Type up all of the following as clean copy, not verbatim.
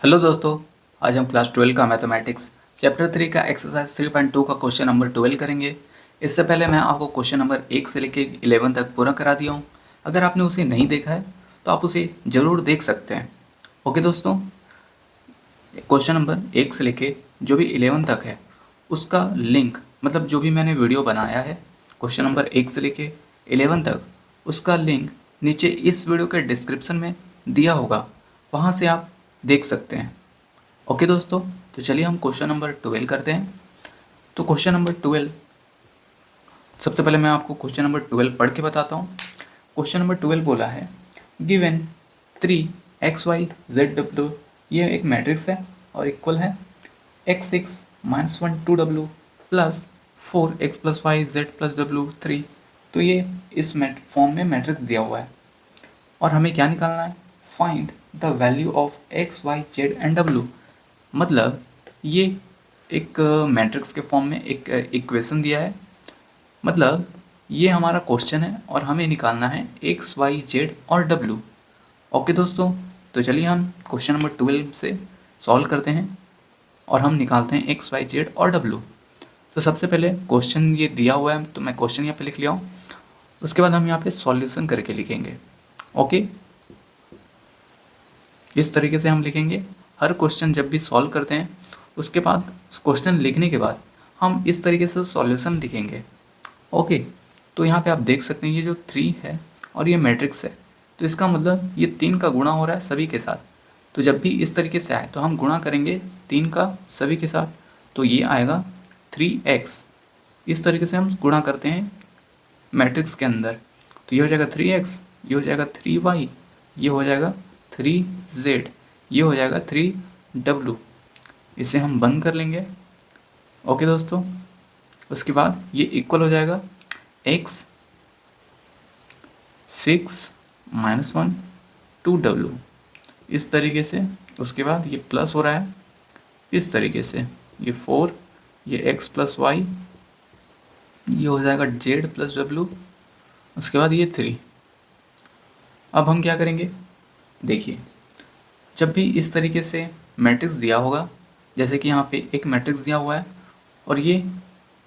Hello दोस्तों। आज हम क्लास 12 का मैथमेटिक्स चैप्टर 3 का एक्सरसाइज 3.2 का क्वेश्चन नंबर 12 करेंगे। इससे पहले मैं आपको क्वेश्चन नंबर 1 से लेके 11 तक पूरा करा दिया हूँ। अगर आपने उसे नहीं देखा है तो आप उसे ज़रूर देख सकते हैं। ओके दोस्तों, क्वेश्चन नंबर 1 से लेके जो भी 11 तक है उसका लिंक, मतलब जो भी मैंने वीडियो बनाया है क्वेश्चन नंबर 1 से लेके 11 तक, उसका लिंक नीचे इस वीडियो के डिस्क्रिप्शन में दिया होगा, वहाँ से आप देख सकते हैं। ओके दोस्तों, तो चलिए हम क्वेश्चन नंबर 12 करते हैं। तो क्वेश्चन नंबर 12, सबसे पहले मैं आपको क्वेश्चन नंबर 12 पढ़ के बताता हूँ। क्वेश्चन नंबर 12 बोला है गिवन 3 xy z w, ये एक मैट्रिक्स है और इक्वल है x6 -1 2w plus 4x + y z + w 3। तो ये इस फॉर्म में मैट्रिक्स दिया हुआ है और हमें क्या निकालना है, find the value of x y z and w। मतलब ये एक मैट्रिक्स के फॉर्म में एक इक्वेशन दिया है, मतलब ये हमारा क्वेश्चन है और हमें निकालना है एक्स वाई जेड और डब्ल्यू। ओके दोस्तों, तो चलिए हम क्वेश्चन नंबर 12 से सॉल्व करते हैं और हम निकालते हैं एक्स वाई जेड और डब्ल्यू। तो सबसे पहले क्वेश्चन ये दिया हुआ है तो मैं क्वेश्चन यहाँ पे लिख लिया हूँ, उसके बाद हम यहाँ पे सॉल्यूशन करके लिखेंगे। ओके, इस तरीके से हम लिखेंगे। हर क्वेश्चन जब भी सॉल्व करते हैं उसके बाद क्वेश्चन लिखने के बाद हम इस तरीके से सॉल्यूशन लिखेंगे। ओके, तो यहाँ पे आप देख सकते हैं ये जो 3 है और ये मैट्रिक्स है, तो इसका मतलब ये 3 का गुणा हो रहा है सभी के साथ। तो जब भी इस तरीके से आए तो हम गुणा करेंगे 3 का सभी के साथ, तो ये आएगा 3x। इस तरीके से हम गुणा करते हैं मैट्रिक्स के अंदर, तो ये हो जाएगा 3x, ये हो जाएगा 3y, ये हो जाएगा 3z, ये हो जाएगा 3w। इसे हम बंद कर लेंगे। ओके दोस्तों, उसके बाद ये इक्वल हो जाएगा x 6 -1 2w, इस तरीके से। उसके बाद ये प्लस हो रहा है इस तरीके से, ये 4, ये x + y, ये हो जाएगा z + w, उसके बाद ये 3। अब हम क्या करेंगे, देखिए जब भी इस तरीके से मैट्रिक्स दिया होगा, जैसे कि यहाँ पे एक मैट्रिक्स दिया हुआ है और ये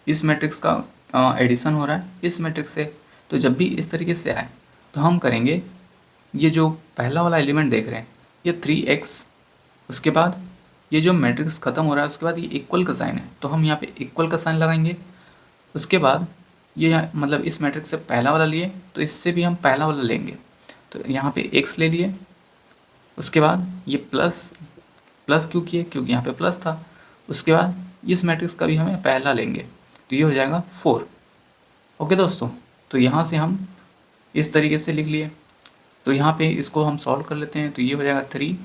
इस मैट्रिक्स का एडिशन हो रहा है इस मैट्रिक्स से, तो जब भी इस तरीके से आए तो हम करेंगे, ये जो पहला वाला एलिमेंट देख रहे हैं ये 3x, उसके बाद ये जो मैट्रिक्स ख़त्म हो रहा है उसके बाद ये इक्वल का साइन है तो हम यहाँ पे इक्वल का साइन लगाएंगे। उसके बाद ये मतलब इस मैट्रिक्स से पहला वाला लिए तो इससे भी हम पहला वाला लेंगे, तो यहाँ पे x ले लिए। उसके बाद ये प्लस प्लस क्यों किए, क्योंकि यहाँ पे प्लस था। उसके बाद इस मैट्रिक्स का भी हमें पहला लेंगे तो ये हो जाएगा 4। ओके दोस्तों, तो यहाँ से हम इस तरीके से लिख लिए। तो यहाँ पे इसको हम सॉल्व कर लेते हैं, तो ये हो जाएगा 3,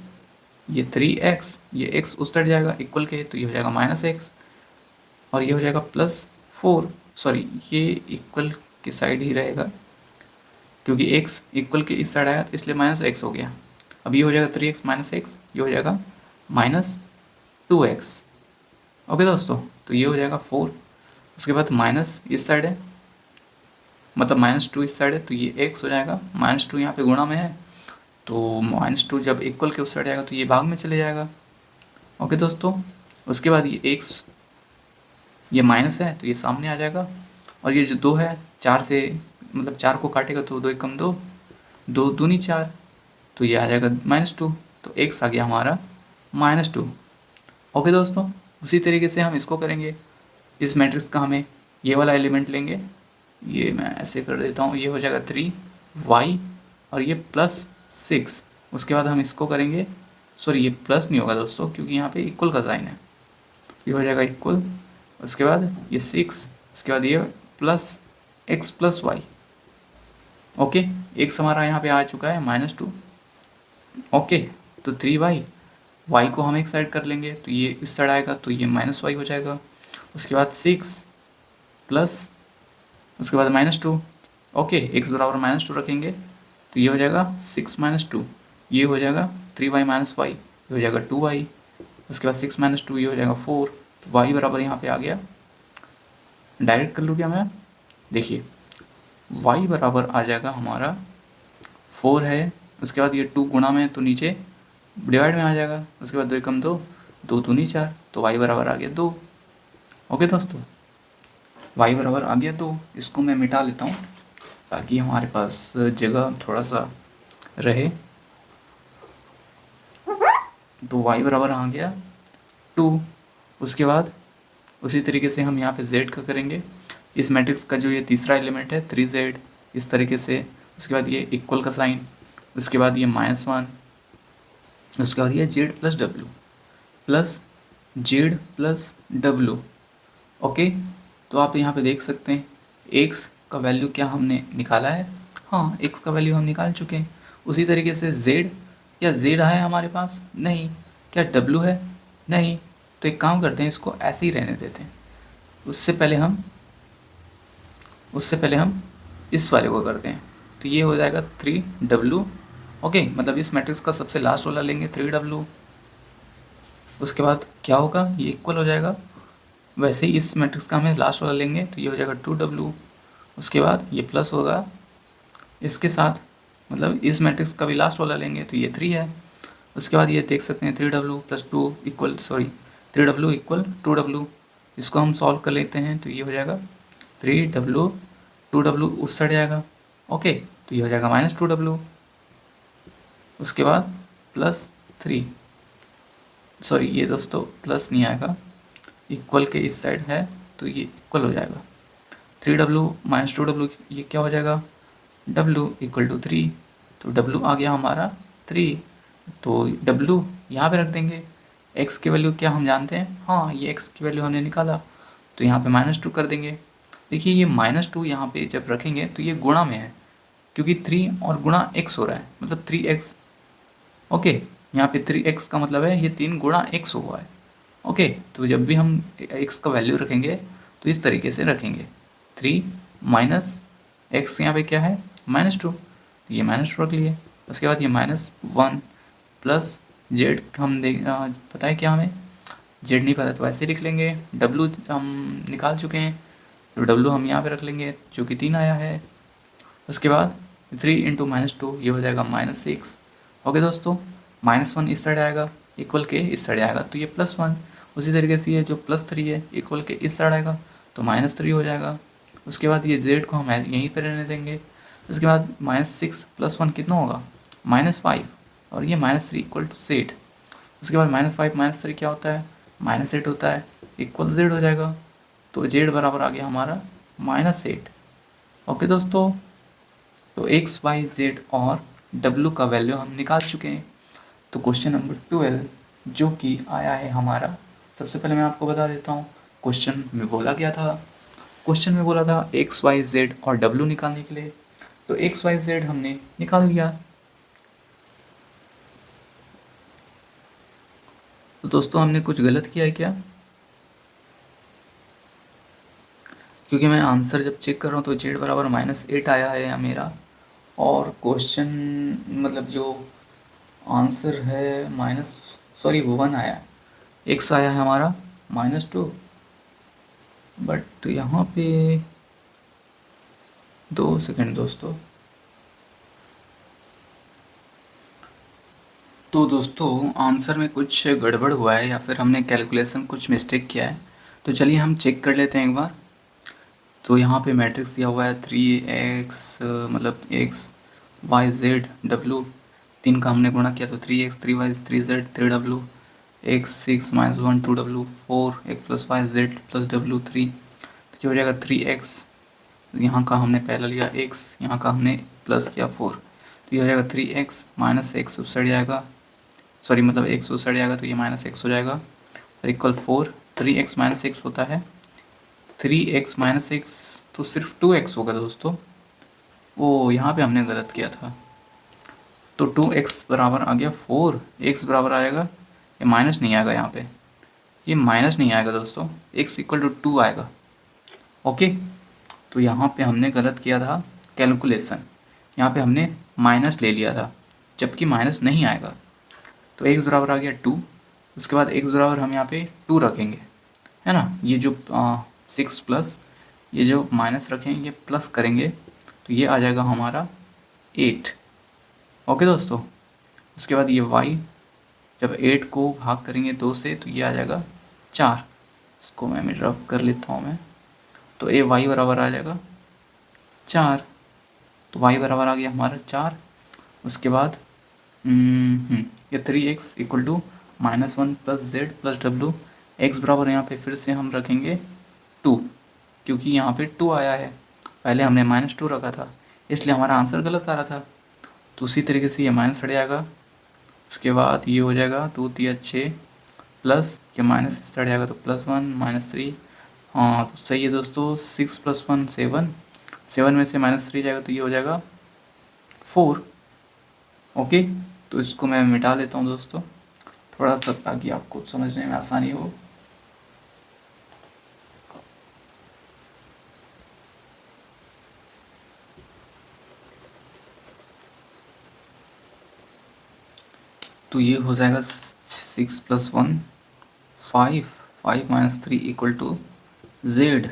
ये 3x, ये x उस तरफ जाएगा इक्वल के, तो ये हो जाएगा -x, और ये हो जाएगा +4, सॉरी ये इक्वल की साइड ही रहेगा क्योंकि x इक्वल के इस साइड आया तो इसलिए -x हो गया। अब ये हो जाएगा 3x -x, ये हो जाएगा -2x। ओके दोस्तों, तो ये हो जाएगा 4। उसके बाद माइनस इस साइड है, मतलब -2 इस साइड है, तो ये x हो जाएगा। -2 यहाँ पे गुणा में है तो -2 जब इक्वल के उस साइड जाएगा तो ये भाग में चले जाएगा। ओके दोस्तों, उसके बाद ये x, ये माइनस है तो ये सामने आ जाएगा, और ये जो 2 है 4 से, मतलब 4 को काटेगा तो 2 एकम 2, 2 दूनी 4, तो ये आ जाएगा -2, तो x आ गया हमारा -2। ओके दोस्तों, उसी तरीके से हम इसको करेंगे। इस मैट्रिक्स का हमें ये वाला एलिमेंट लेंगे, ये मैं ऐसे कर देता हूँ, ये हो जाएगा 3y और ये +6। उसके बाद हम इसको करेंगे, सॉरी ये प्लस नहीं होगा दोस्तों क्योंकि यहाँ पे इक्वल का साइन है, ये हो जाएगा इक्वल। उसके बाद ये 6, उसके बाद ये +x + y। ओके, x हमारा यहाँ पे आ चुका है -2। ओके, तो 3y, y को हम एक साइड कर लेंगे तो ये इस साइड आएगा तो ये -y हो जाएगा। उसके बाद 6 प्लस, उसके बाद -2। ओके, x बराबर -2 रखेंगे तो ये हो जाएगा 6 -2, ये हो जाएगा 3y - y, ये हो जाएगा 2y। उसके बाद 6 - 2 ये हो जाएगा 4, तो y बराबर यहाँ पे आ गया। डायरेक्ट कर लूँ क्या मैं, देखिए y बराबर आ जाएगा हमारा 4 है। उसके बाद ये 2 गुणा में तो नीचे डिवाइड में आ जाएगा। उसके बाद 2 एकम 2, 2 दूनी 4, तो y बराबर आ गया 2। ओके दोस्तों, y बराबर आ गया 2। इसको मैं मिटा लेता हूँ ताकि हमारे पास जगह थोड़ा सा रहे। तो y बराबर आ गया 2। उसके बाद उसी तरीके से हम यहाँ पे z का करेंगे। इस मैट्रिक्स का जो ये तीसरा एलिमेंट है 3z, इस तरीके से। उसके बाद ये इक्वल का साइन, उसके बाद ये -1, उसके बाद ये z plus W plus Z plus W. Okay, तो आप यहाँ पे देख सकते हैं x का वैल्यू क्या हमने निकाला है। हाँ, x का वैल्यू हम निकाल चुके हैं। उसी तरीके से z, क्या z है हमारे पास? नहीं। क्या w है? नहीं। तो एक काम करते हैं, इसको ऐसे ही रहने देते हैं। उससे पहले हम इस वाले को करते हैं। तो ये हो जाएगा 3w। ओके, मतलब इस मैट्रिक्स का सबसे लास्ट वाला लेंगे 3w। उसके बाद क्या होगा, ये इक्वल हो जाएगा। वैसे ही इस मैट्रिक्स का हमें लास्ट वाला लेंगे तो ये हो जाएगा 2w। उसके बाद ये प्लस होगा इसके साथ, मतलब इस मैट्रिक्स का भी लास्ट वाला लेंगे तो ये 3 है। उसके बाद ये देख सकते हैं 3w plus 2 equal 3w equal 2w। इसको हम सॉल्व कर लेते हैं तो ये हो जाएगा 3w, 2w उस साइड जाएगा। ओके, तो ये हो जाएगा -2w। उसके बाद +3, ये दोस्तों प्लस नहीं आएगा, इक्वल के इस साइड है तो ये इक्वल हो जाएगा। 3w - 2w, ये क्या हो जाएगा, w इक्वल टू 3। तो w आ गया हमारा 3। तो w यहाँ पे रख देंगे। x की वैल्यू क्या हम जानते हैं, हाँ ये x की वैल्यू हमने निकाला, तो यहाँ पे -2 कर देंगे। देखिए ये -2 यहाँ पे जब रखेंगे तो ये गुणा में है, क्योंकि 3 और गुणा x हो रहा है, मतलब 3x। ओके, यहाँ पे 3x का मतलब है ये 3 गुणा x हुआ है। ओके, तो जब भी हम x का वैल्यू रखेंगे तो इस तरीके से रखेंगे। 3 माइनस x यहाँ पे क्या है, -2, तो ये -2 रख लिए। उसके बाद ये -1 प्लस z, हम पता है क्या हमें, z नहीं पता तो ऐसे लिख लेंगे। w हम निकाल चुके हैं तो w हम यहाँ पे रख लेंगे जो कि 3 आया है। उसके बाद 3 × -2 ये हो जाएगा -6। ओके दोस्तों, -1 इस साइड आएगा, इक्वल के इस साइड आएगा तो ये +1। उसी तरीके से ये जो +3 है इक्वल के इस साइड आएगा तो -3 हो जाएगा। उसके बाद ये z को हम यहीं पर रहने देंगे। उसके बाद -6 + 1 कितना होगा, -5, और ये -3 इक्वल टू z। उसके बाद -5 -3 क्या होता है, -8 होता है, इक्वल z हो जाएगा। तो z बराबर आ गया हमारा -8। ओके दोस्तों, तो x, y, z और w का वैल्यू हम निकाल चुके हैं। तो क्वेश्चन नंबर 12 जो कि आया है हमारा, सबसे पहले मैं आपको बता देता हूँ क्वेश्चन में बोला गया था। क्वेश्चन में बोला था x, y, z और w निकालने के लिए। तो x, y, z हमने निकाल लिया। तो दोस्तों हमने कुछ गलत किया है क्या, क्योंकि मैं आंसर जब चेक कर रहा हूँ तो z बराबर -8 आया है मेरा, और क्वेश्चन मतलब जो आंसर है -1 आया, x आया है हमारा -2। बट यहाँ पे 2 सेकंड दोस्तों। तो दोस्तों आंसर में कुछ गड़बड़ हुआ है या फिर हमने कैलकुलेशन कुछ मिस्टेक किया है, तो चलिए हम चेक कर लेते हैं एक बार। तो यहाँ पे मैट्रिक्स दिया हुआ है 3x, मतलब x, y, z, w, 3 का हमने गुणा किया तो 3x, 3y, 3z, 3w, x 6 -1 2w, 4x + y z + w 3, तो ये हो जाएगा 3x। यहाँ का हमने पहला लिया x, यहाँ का हमने प्लस किया 4, तो ये हो जाएगा 3x -x उस साइड जाएगा, मतलब x उस साइड जाएगा तो ये -x हो जाएगा, और इक्वल 4। 3x -x होता है, 3x -x तो सिर्फ 2x होगा दोस्तों। वो यहाँ पे हमने गलत किया था, तो 2x बराबर आ गया 4, x बराबर आएगा, ये माइनस नहीं आएगा यहाँ पे, ये माइनस नहीं आएगा दोस्तों, x इक्वल टू 2 आएगा। ओके, तो यहाँ पे हमने गलत किया था कैलकुलेशन, यहाँ पे हमने माइनस ले लिया था जबकि माइनस नहीं आएगा। तो x बराबर आ गया 2। उसके बाद x बराबर हम यहाँ पे 2 रखेंगे, है ना, ये जो 6 प्लस ये जो माइनस रखेंगे प्लस करेंगे तो ये आ जाएगा हमारा 8। ओके दोस्तों, उसके बाद ये y जब 8 को भाग करेंगे 2 से तो ये आ जाएगा 4। इसको मैं रफ कर लेता हूँ मैं। तो ए वाई बराबर आ जाएगा 4। तो वाई बराबर आ गया हमारा 4। उसके बाद ये 3x equal to -1 plus Z plus W. X बराबर यहाँ पे फिर से हम रखेंगे 2, क्योंकि यहाँ पे 2 आया है, पहले हमने -2 रखा था, इसलिए हमारा आंसर गलत आ रहा था। तो उसी तरीके से ये माइनस हट जाएगा। उसके बाद ये हो जाएगा 2 3 6 प्लस ये माइनस इससे हट जाएगा तो +1 -3। हाँ तो सही है दोस्तों, 6 + 1 7, 7 में से -3 जाएगा तो ये हो जाएगा 4। ओके, तो इसको मैं मिटा लेता हूँ दोस्तों थोड़ा सा, ताकि आपको समझने में आसानी हो। तो ये हो जाएगा 6 + 1 5, 5 - 3 = z।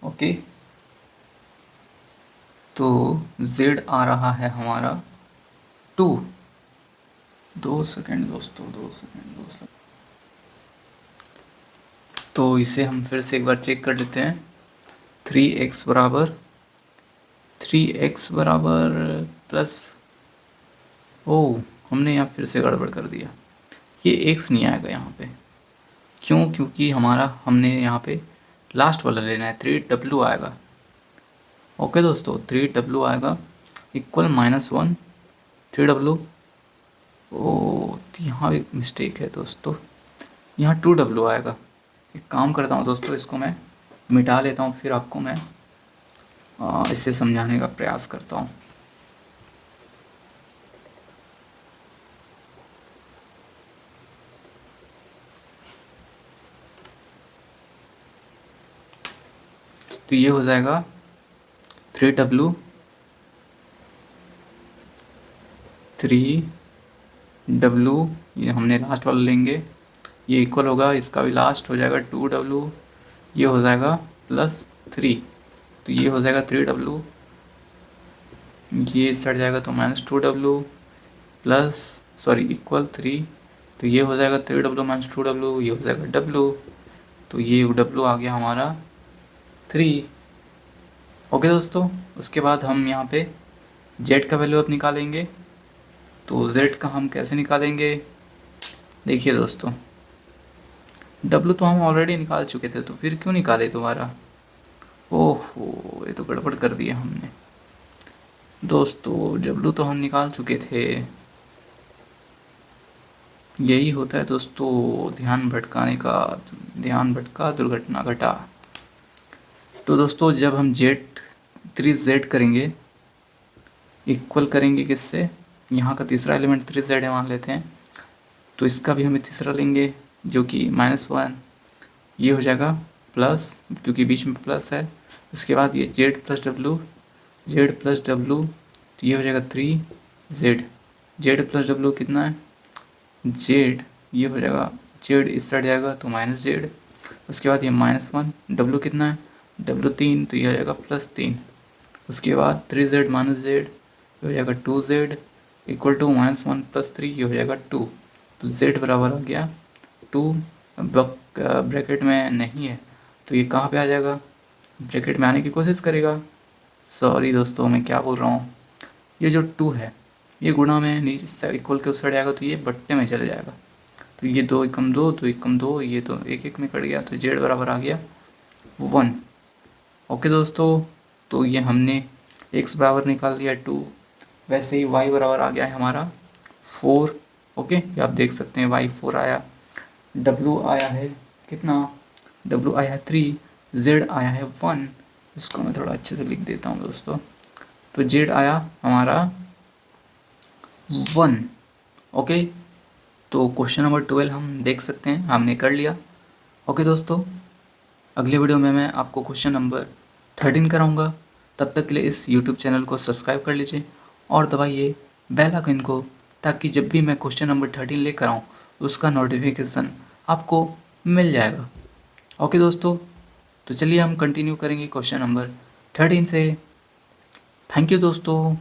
ओके, तो z आ रहा है हमारा 2। 2 सेकेंड दोस्तों, 2 सेकेंड, 2 सेकेंड। तो इसे हम फिर से एक बार चेक कर लेते हैं। 3x बराबर प्लस, ओ हमने यहाँ फिर से गड़बड़ कर दिया, ये x नहीं आएगा यहाँ पे। क्यों? क्योंकि हमने यहाँ पे लास्ट वाला लेना है, 3w आएगा। ओके दोस्तों, 3w आएगा इक्वल -1 3w। ओ तो यहाँ एक मिस्टेक है दोस्तों, यहाँ 2w आएगा। एक काम करता हूँ दोस्तों, इसको मैं मिटा लेता हूँ, फिर आपको मैं इसे समझाने का प्रयास करता हूँ। तो ये हो जाएगा 3w 3w, ये हमने लास्ट वाला लेंगे, ये इक्वल होगा, इसका भी लास्ट हो जाएगा 2w, ये हो जाएगा +3, तो ये हो जाएगा 3w, ये सट जाएगा तो -2w प्लस सॉरी इक्वल 3, तो ये हो जाएगा 3w - 2w, ये हो जाएगा w, तो ये w आ गया हमारा 3। ओके दोस्तों, उसके बाद हम यहाँ पे z का वैल्यू अब निकालेंगे। तो z का हम कैसे निकालेंगे, देखिए दोस्तों, w तो हम ऑलरेडी निकाल चुके थे, तो फिर क्यों निकाले दोबारा। ओहो, ये तो गड़बड़ कर दिया हमने दोस्तों, w तो हम निकाल चुके थे। यही होता है दोस्तों ध्यान भटकाने का, ध्यान भटका दुर्घटना घटा। तो दोस्तों जब हम z करेंगे, इक्वल करेंगे किससे, यहाँ का तीसरा एलिमेंट 3z है मान लेते हैं, तो इसका भी हमें तीसरा लेंगे जो कि -1, ये हो जाएगा प्लस, क्योंकि बीच में प्लस है। उसके बाद ये z + w, तो ये हो जाएगा 3z, z + w कितना है z, ये हो जाएगा z इस साइड जाएगा तो -z। उसके बाद ये -1, w कितना है w 3, तो ये हो जाएगा +3। उसके बाद 3z - z, ये हो जाएगा 2z इक्वल टू -1 + 3, ये हो जाएगा 2। तो z बराबर आ गया 2, ब्रैकेट में नहीं है तो ये कहाँ पे आ जाएगा, ब्रैकेट में आने की कोशिश करेगा। सॉरी दोस्तों, मैं क्या बोल रहा हूँ, ये जो 2 है ये गुणा में नीचे इक्वल के उस साइड जाएगा तो ये बट्टे में चले जाएगा, तो ये 2 × 2, 2 × 2, ये तो 1 1 में कट गया, तो z बराबर आ गया 1। ओके दोस्तों, तो ये हमने x बराबर निकाल लिया 2, वैसे ही y बराबर आ गया है हमारा 4। ओके, ये आप देख सकते हैं y 4 आया, w आया है कितना, w आया है 3, z आया है 1। इसको मैं थोड़ा अच्छे से लिख देता हूँ दोस्तों, तो z आया हमारा 1। ओके, तो क्वेश्चन नंबर 12 हम देख सकते हैं, हमने कर लिया। ओके दोस्तों, अगले वीडियो में मैं आपको क्वेश्चन नंबर 13 कराऊंगा। तब तक के लिए इस यूट्यूब चैनल को सब्सक्राइब कर लीजिए और दबाइए बेल आइकन को, ताकि जब भी मैं क्वेश्चन नंबर 13 लेकर आऊँ उसका नोटिफिकेशन आपको मिल जाएगा। ओके दोस्तों, तो चलिए हम कंटिन्यू करेंगे क्वेश्चन नंबर 13 से। थैंक यू दोस्तों।